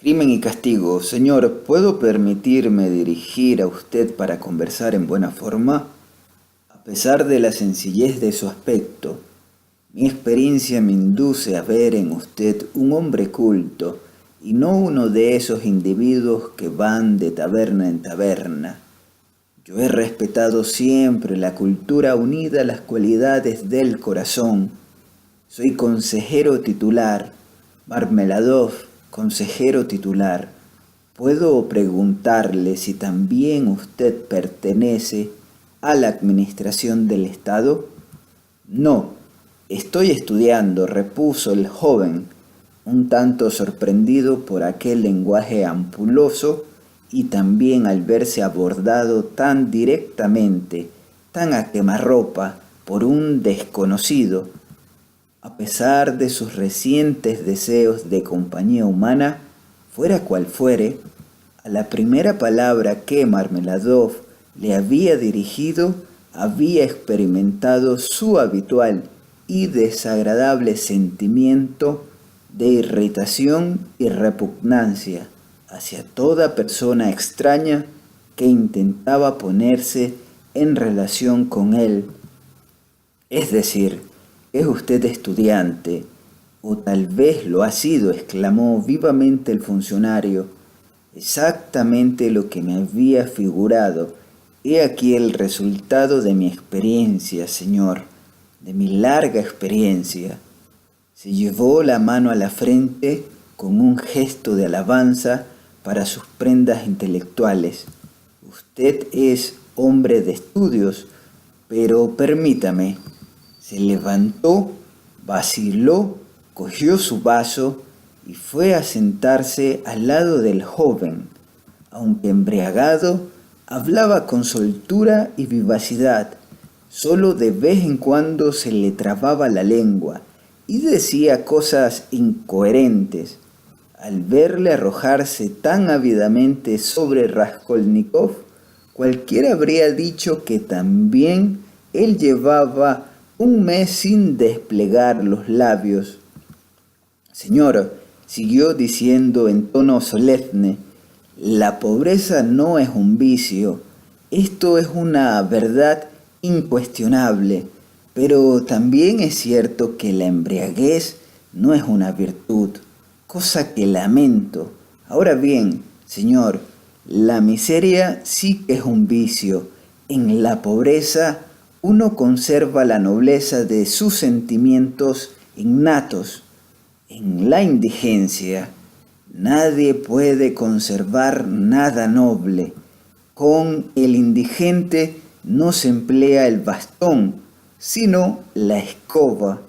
Crimen y castigo. Señor, ¿puedo permitirme dirigir a usted para conversar en buena forma? A pesar de la sencillez de su aspecto, mi experiencia me induce a ver en usted un hombre culto y no uno de esos individuos que van de taberna en taberna. Yo he respetado siempre la cultura unida a las cualidades del corazón. Soy consejero titular, Marmeladov, consejero titular. ¿Puedo preguntarle si también usted pertenece a la administración del Estado? No, estoy estudiando, repuso el joven, un tanto sorprendido por aquel lenguaje ampuloso y también al verse abordado tan directamente, tan a quemarropa, por un desconocido. A pesar de sus recientes deseos de compañía humana, fuera cual fuere, a la primera palabra que Marmeladov le había dirigido, había experimentado su habitual y desagradable sentimiento de irritación y repugnancia hacia toda persona extraña que intentaba ponerse en relación con él. Es decir, ¿es usted estudiante? O tal vez lo ha sido, exclamó vivamente el funcionario. Exactamente lo que me había figurado. He aquí el resultado de mi experiencia, señor, de mi larga experiencia. Se llevó la mano a la frente con un gesto de alabanza para sus prendas intelectuales. Usted es hombre de estudios, pero permítame. Se levantó, vaciló, cogió su vaso y fue a sentarse al lado del joven. Aunque embriagado, hablaba con soltura y vivacidad. Solo de vez en cuando se le trababa la lengua y decía cosas incoherentes. Al verle arrojarse tan ávidamente sobre Raskolnikov, cualquiera habría dicho que también él llevaba un mes sin desplegar los labios. Señor, siguió diciendo en tono solemne, la pobreza no es un vicio. Esto es una verdad incuestionable, pero también es cierto que la embriaguez no es una virtud, cosa que lamento. Ahora bien, señor, la miseria sí que es un vicio. En la pobreza uno conserva la nobleza de sus sentimientos innatos. En la indigencia nadie puede conservar nada noble. Con el indigente no se emplea el bastón, sino la escoba,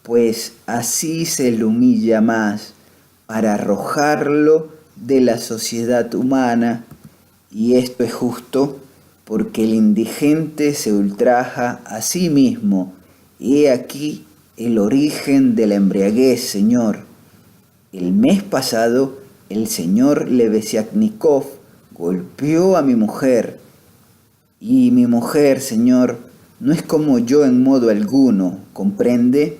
pues así se le humilla más para arrojarlo de la sociedad humana, y esto es justo porque el indigente se ultraja a sí mismo. He aquí el origen de la embriaguez, señor. El mes pasado, el señor Lebeziatnikov golpeó a mi mujer, y mi mujer, señor, no es como yo en modo alguno, ¿comprende?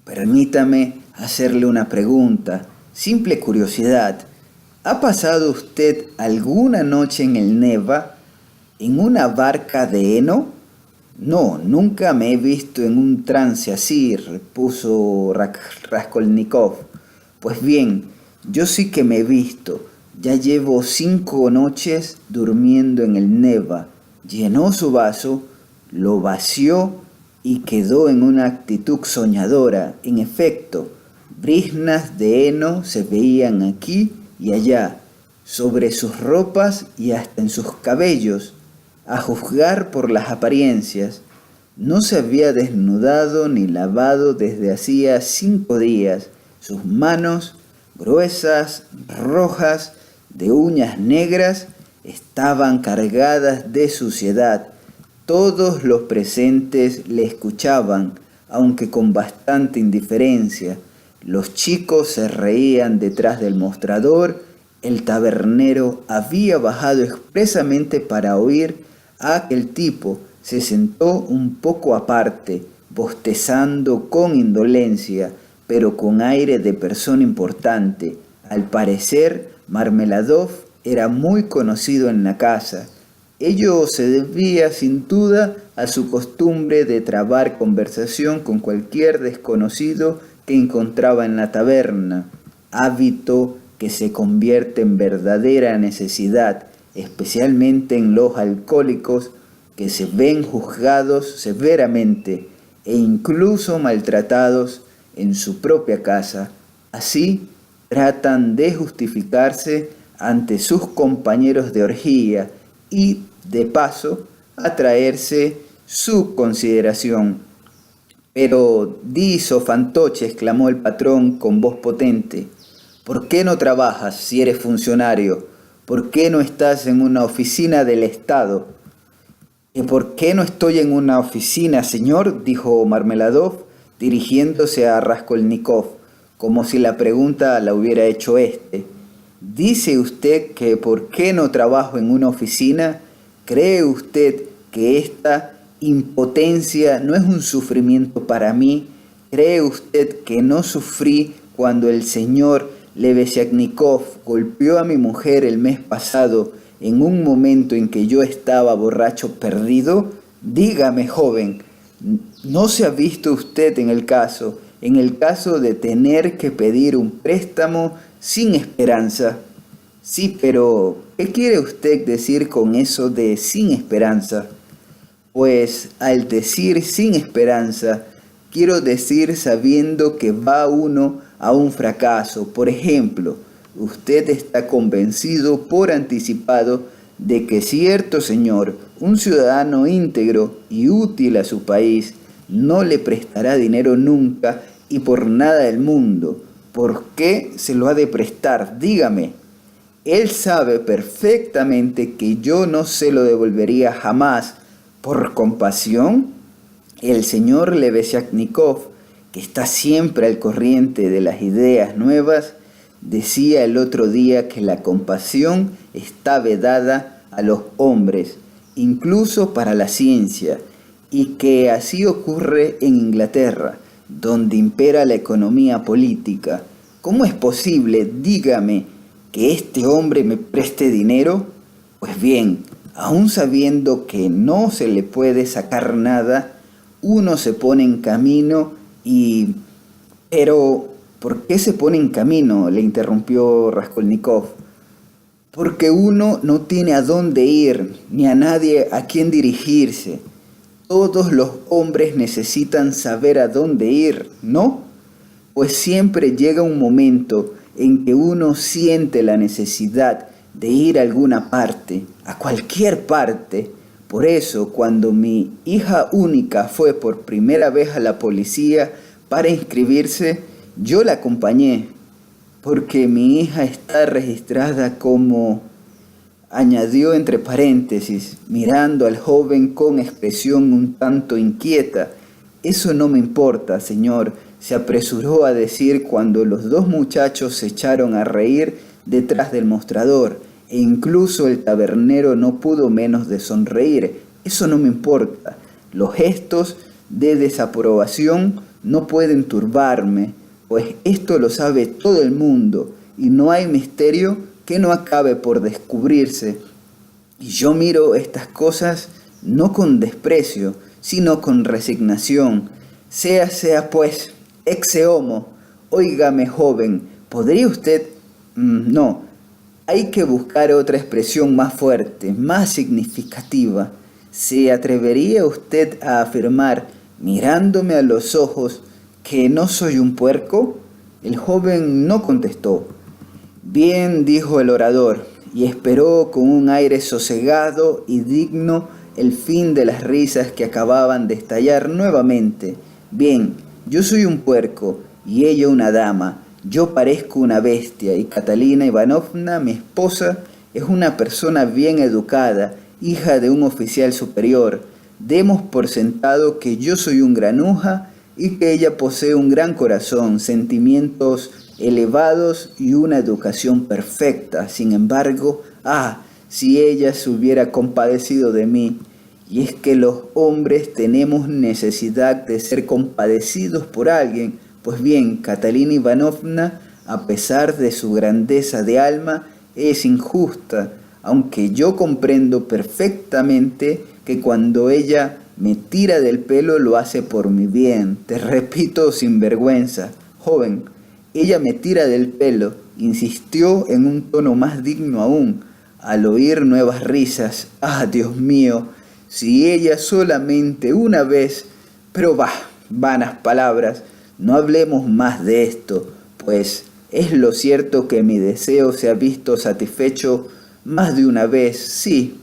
Permítame hacerle una pregunta, simple curiosidad. ¿Ha pasado usted alguna noche en el Neva en una barca de heno? No, nunca me he visto en un trance así, repuso Raskolnikov. Pues bien, yo sí que me he visto. Ya llevo 5 noches durmiendo en el Neva. Llenó su vaso, lo vació y quedó en una actitud soñadora. En efecto, briznas de heno se veían aquí y allá, sobre sus ropas y hasta en sus cabellos. A juzgar por las apariencias, no se había desnudado ni lavado desde hacía 5 días. Sus manos, gruesas, rojas, de uñas negras, estaban cargadas de suciedad. Todos los presentes le escuchaban, aunque con bastante indiferencia. Los chicos se reían detrás del mostrador. El tabernero había bajado expresamente para oír a aquel tipo. Se sentó un poco aparte, bostezando con indolencia, pero con aire de persona importante. Al parecer, Marmeladov era muy conocido en la casa. Ello se debía sin duda a su costumbre de trabar conversación con cualquier desconocido que encontraba en la taberna, hábito que se convierte en verdadera necesidad, especialmente en los alcohólicos que se ven juzgados severamente e incluso maltratados en su propia casa. Así tratan de justificarse ante sus compañeros de orgía y, de paso, atraerse su consideración. Pero fantoche, exclamó el patrón con voz potente, ¿por qué no trabajas si eres funcionario? ¿Por qué no estás en una oficina del Estado? ¿Por qué no estoy en una oficina, señor?, dijo Marmeladov, dirigiéndose a Raskolnikov, como si la pregunta la hubiera hecho éste. ¿Dice usted que por qué no trabajo en una oficina? ¿Cree usted que esta impotencia no es un sufrimiento para mí? ¿Cree usted que no sufrí cuando el señor Lebeziatnikov golpeó a mi mujer el mes pasado en un momento en que yo estaba borracho perdido? Dígame, joven, ¿no se ha visto usted en el caso de tener que pedir un préstamo sin esperanza? Sí, pero ¿qué quiere usted decir con eso de sin esperanza? Pues al decir sin esperanza, quiero decir sabiendo que va uno a un fracaso. Por ejemplo, usted está convencido por anticipado de que cierto señor, un ciudadano íntegro y útil a su país, no le prestará dinero nunca y por nada del mundo. ¿Por qué se lo ha de prestar? Dígame. Él sabe perfectamente que yo no se lo devolvería jamás. ¿Por compasión? El señor Lebeziatnikov, que está siempre al corriente de las ideas nuevas, decía el otro día que la compasión está vedada a los hombres, incluso para la ciencia, y que así ocurre en Inglaterra, donde impera la economía política. ¿Cómo es posible, dígame, que este hombre me preste dinero? Pues bien, aun sabiendo que no se le puede sacar nada, uno se pone en camino y... Pero, ¿por qué se pone en camino?, le interrumpió Raskolnikov. Porque uno no tiene a dónde ir, ni a nadie a quien dirigirse. Todos los hombres necesitan saber a dónde ir, ¿no? Pues siempre llega un momento en que uno siente la necesidad de ir a alguna parte, a cualquier parte. Por eso, cuando mi hija única fue por primera vez a la policía para inscribirse, yo la acompañé, porque mi hija está registrada como... añadió entre paréntesis, mirando al joven con expresión un tanto inquieta. Eso no me importa, señor, se apresuró a decir cuando los dos muchachos se echaron a reír detrás del mostrador, e incluso el tabernero no pudo menos de sonreír. Eso no me importa. Los gestos de desaprobación no pueden turbarme, pues esto lo sabe todo el mundo, y no hay misterio que no acabe por descubrirse. Y yo miro estas cosas no con desprecio, sino con resignación. Sea pues, exe homo. Óigame, joven, ¿podría usted...? No, hay que buscar otra expresión más fuerte, más significativa. ¿Se atrevería usted a afirmar, mirándome a los ojos, que no soy un puerco? El joven no contestó. Bien, dijo el orador, y esperó con un aire sosegado y digno el fin de las risas que acababan de estallar nuevamente. Bien, yo soy un puerco y ella una dama. Yo parezco una bestia y Catalina Ivanovna, mi esposa, es una persona bien educada, hija de un oficial superior. Demos por sentado que yo soy un granuja y que ella posee un gran corazón, sentimientos elevados y una educación perfecta. Sin embargo, si ella se hubiera compadecido de mí. Y es que los hombres tenemos necesidad de ser compadecidos por alguien. Pues bien, Catalina Ivanovna a pesar de su grandeza de alma, es injusta, aunque yo comprendo perfectamente que cuando ella me tira del pelo lo hace por mi bien. Te repito sin vergüenza, joven, ella me tira del pelo, insistió en un tono más digno aún, al oír nuevas risas. Ah, Dios mío, si ella solamente una vez... Pero bah, vanas palabras, no hablemos más de esto, pues es lo cierto que mi deseo se ha visto satisfecho más de una vez, sí,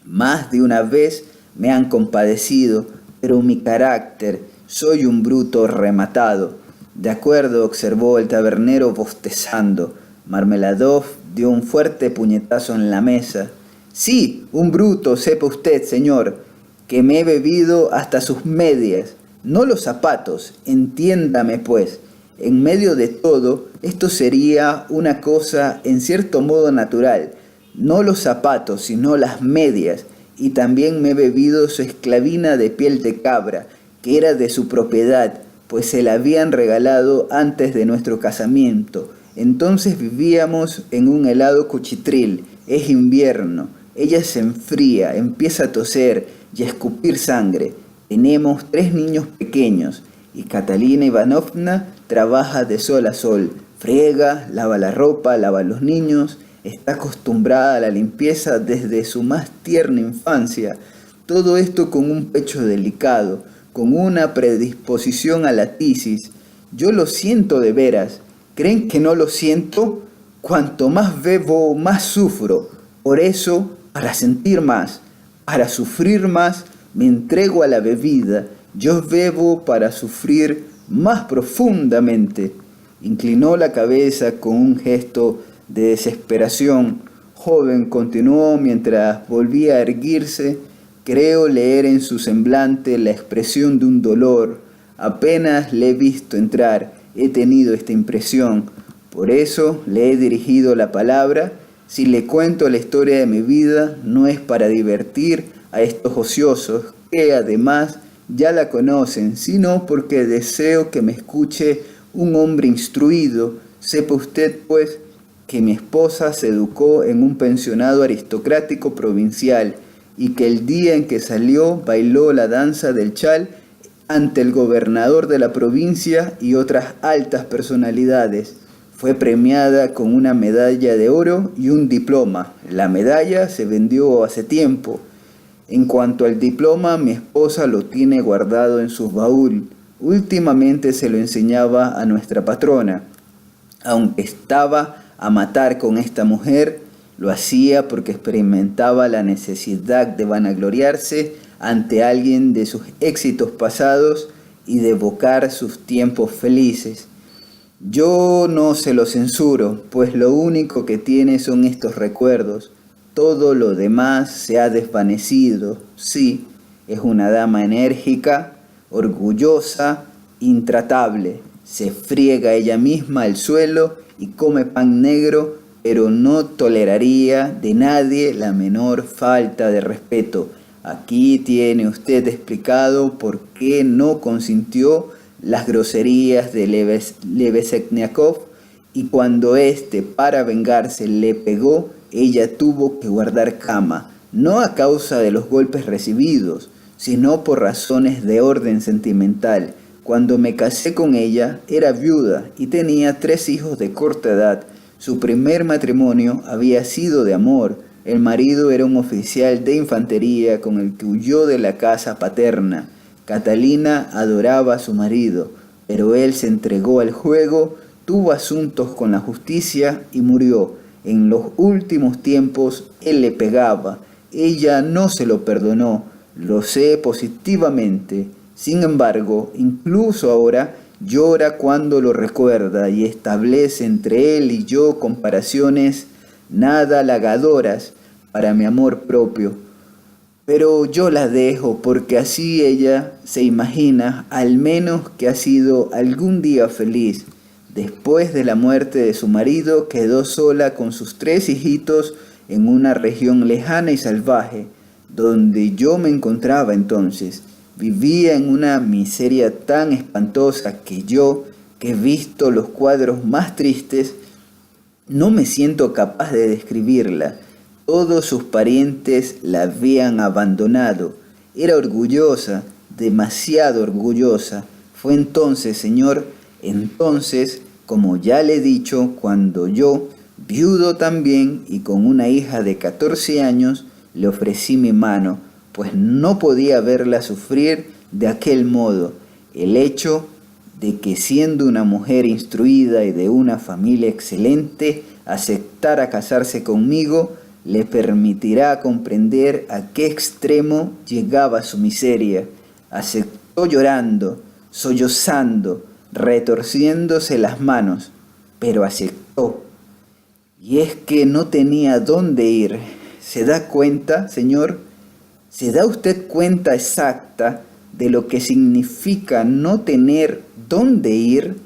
más de una vez me han compadecido, pero mi carácter, soy un bruto rematado. De acuerdo, observó el tabernero bostezando. Marmeladov dio un fuerte puñetazo en la mesa. Sí, un bruto, sepa usted, señor, que me he bebido hasta sus medias, no los zapatos, entiéndame pues. En medio de todo, esto sería una cosa en cierto modo natural, no los zapatos, sino las medias, y también me he bebido su esclavina de piel de cabra, que era de su propiedad, pues se la habían regalado antes de nuestro casamiento. Entonces vivíamos en un helado cuchitril, es invierno, ella se enfría, empieza a toser y a escupir sangre. Tenemos 3 niños pequeños, y Catalina Ivanovna trabaja de sol a sol, friega, lava la ropa, lava los niños, está acostumbrada a la limpieza desde su más tierna infancia, todo esto con un pecho delicado, con una predisposición a la tisis. Yo lo siento de veras, ¿creen que no lo siento? Cuanto más bebo, más sufro. Por eso, para sentir más, para sufrir más, me entrego a la bebida. Yo bebo para sufrir más profundamente. Inclinó la cabeza con un gesto de desesperación. Joven, continuó mientras volvía a erguirse. Creo leer en su semblante la expresión de un dolor. Apenas le he visto entrar, he tenido esta impresión. Por eso le he dirigido la palabra. Si le cuento la historia de mi vida, no es para divertir a estos ociosos, que además ya la conocen, sino porque deseo que me escuche un hombre instruido. Sepa usted, pues, que mi esposa se educó en un pensionado aristocrático provincial y que el día en que salió bailó la danza del chal ante el gobernador de la provincia y otras altas personalidades. Fue premiada con una medalla de oro y un diploma. La medalla se vendió hace tiempo. En cuanto al diploma, mi esposa lo tiene guardado en su baúl. Últimamente se lo enseñaba a nuestra patrona. Aunque estaba a matar con esta mujer, lo hacía porque experimentaba la necesidad de vanagloriarse ante alguien de sus éxitos pasados y de evocar sus tiempos felices. Yo no se lo censuro, pues lo único que tiene son estos recuerdos. Todo lo demás se ha desvanecido. Sí, es una dama enérgica, orgullosa, intratable. Se friega ella misma al suelo y come pan negro, pero no toleraría de nadie la menor falta de respeto. Aquí tiene usted explicado por qué no consintió las groserías de Lebesedniakov, y cuando éste, para vengarse, le pegó, ella tuvo que guardar cama, no a causa de los golpes recibidos, sino por razones de orden sentimental. Cuando me casé con ella, era viuda y tenía 3 hijos de corta edad. Su primer matrimonio había sido de amor. El marido era un oficial de infantería con el que huyó de la casa paterna. Catalina adoraba a su marido, pero él se entregó al juego, tuvo asuntos con la justicia y murió. En los últimos tiempos él le pegaba. Ella no se lo perdonó, lo sé positivamente. Sin embargo, incluso ahora llora cuando lo recuerda y establece entre él y yo comparaciones nada halagadoras para mi amor propio. Pero yo la dejo porque así ella se imagina al menos que ha sido algún día feliz. Después de la muerte de su marido quedó sola con sus 3 hijitos en una región lejana y salvaje, donde yo me encontraba entonces. Vivía en una miseria tan espantosa que yo, que he visto los cuadros más tristes, no me siento capaz de describirla. Todos sus parientes la habían abandonado. Era orgullosa, demasiado orgullosa. Fue entonces, Señor, como ya le he dicho, cuando yo, viudo también y con una hija de 14 años, le ofrecí mi mano, pues no podía verla sufrir de aquel modo. El hecho de que siendo una mujer instruida y de una familia excelente, aceptara casarse conmigo, le permitirá comprender a qué extremo llegaba su miseria. Aceptó llorando, sollozando, retorciéndose las manos, pero aceptó. Y es que no tenía dónde ir. ¿Se da cuenta, Señor? ¿Se da usted cuenta exacta de lo que significa no tener dónde ir?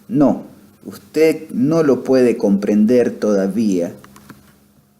No, usted no lo puede comprender todavía.